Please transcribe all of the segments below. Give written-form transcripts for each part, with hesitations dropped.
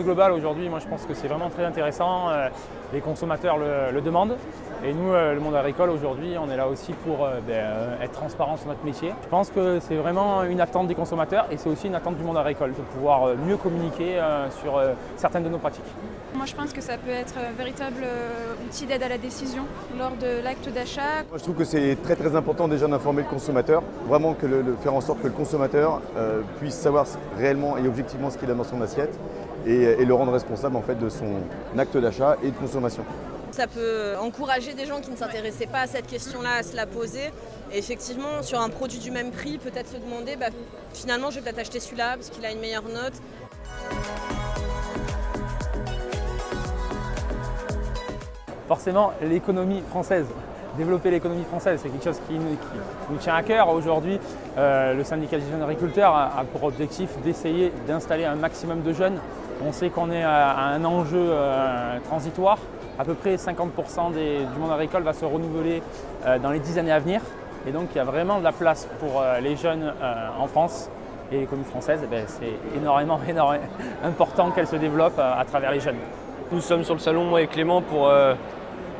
global aujourd'hui, moi je pense que c'est vraiment très intéressant. Les consommateurs le demandent. Et nous, le monde agricole aujourd'hui, on est là aussi pour être transparent sur notre métier. Je pense que c'est vraiment une attente des consommateurs et c'est aussi une attente du monde agricole de pouvoir mieux communiquer sur certaines de nos pratiques. Moi je pense que ça peut être un véritable outil d'aide à la décision lors de l'acte d'achat. Moi, je trouve que c'est très très important déjà d'informer le consommateur, vraiment que faire en sorte que le consommateur puisse savoir réellement et objectivement ce qu'il a dans son assiette et le rendre responsable en fait de son acte d'achat et de consommation. Ça peut encourager des gens qui ne s'intéressaient pas à cette question-là à se la poser. Et effectivement, sur un produit du même prix, peut-être se demander finalement je vais peut-être acheter celui-là parce qu'il a une meilleure note. Forcément, l'économie française, développer l'économie française, c'est quelque chose qui nous tient à cœur. Aujourd'hui, le syndicat des jeunes agriculteurs a pour objectif d'essayer d'installer un maximum de jeunes. On sait qu'on est à un enjeu transitoire. À peu près 50% du monde agricole va se renouveler dans les 10 années à venir. Et donc il y a vraiment de la place pour les jeunes en France. Et l'économie française, c'est énormément important qu'elle se développe à travers les jeunes. Nous sommes sur le salon, moi et Clément, pour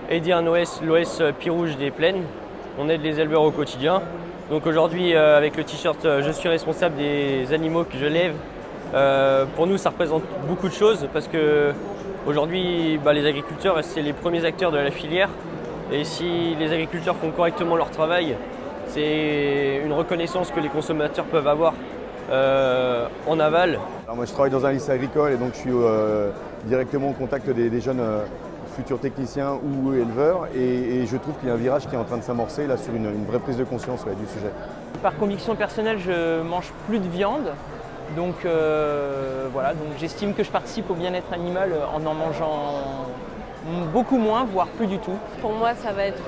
aider l'OS Pied Rouge des Plaines. On aide les éleveurs au quotidien. Donc aujourd'hui, avec le t-shirt « Je suis responsable des animaux que je lève », pour nous ça représente beaucoup de choses parce que aujourd'hui, les agriculteurs, c'est les premiers acteurs de la filière. Et si les agriculteurs font correctement leur travail, c'est une reconnaissance que les consommateurs peuvent avoir en aval. Alors moi, je travaille dans un lycée agricole et donc je suis directement au contact des jeunes futurs techniciens ou éleveurs. Et je trouve qu'il y a un virage qui est en train de s'amorcer là, sur une vraie prise de conscience du sujet. Par conviction personnelle, je mange plus de viande. Donc voilà, donc j'estime que je participe au bien-être animal en mangeant beaucoup moins, voire plus du tout. Pour moi, ça va être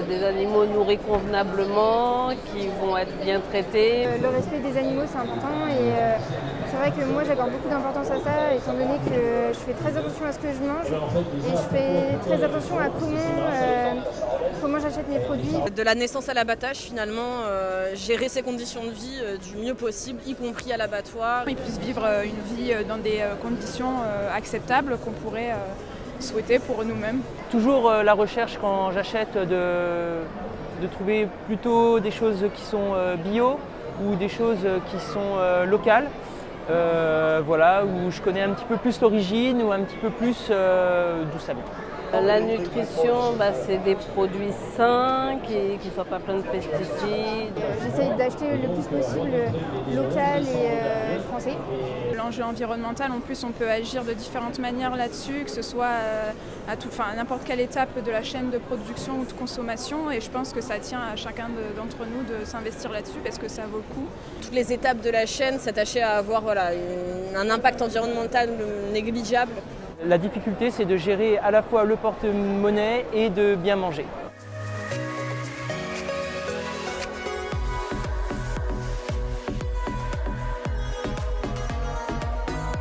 des animaux nourris convenablement, qui vont être bien traités. Le respect des animaux, c'est important et c'est vrai que moi j'accorde beaucoup d'importance à ça, étant donné que je fais très attention à ce que je mange et je fais très attention à comment j'achète mes produits. De la naissance à l'abattage, finalement, gérer ses conditions de vie du mieux possible, y compris à l'abattoir. Ils puissent vivre une vie dans des conditions acceptables qu'on pourrait souhaiter pour nous-mêmes. Toujours la recherche quand j'achète de trouver plutôt des choses qui sont bio ou des choses qui sont locales. Voilà, où je connais un petit peu plus l'origine ou un petit peu plus d'où ça vient. La nutrition, c'est des produits sains, qui ne soient pas pleins de pesticides. J'essaye d'acheter le plus possible local et français. L'enjeu environnemental, en plus, on peut agir de différentes manières là-dessus, que ce soit à n'importe quelle étape de la chaîne de production ou de consommation. Et je pense que ça tient à chacun d'entre nous de s'investir là-dessus parce que ça vaut le coup. Toutes les étapes de la chaîne, s'attacher à avoir un impact environnemental négligeable. La difficulté, c'est de gérer à la fois le porte-monnaie et de bien manger.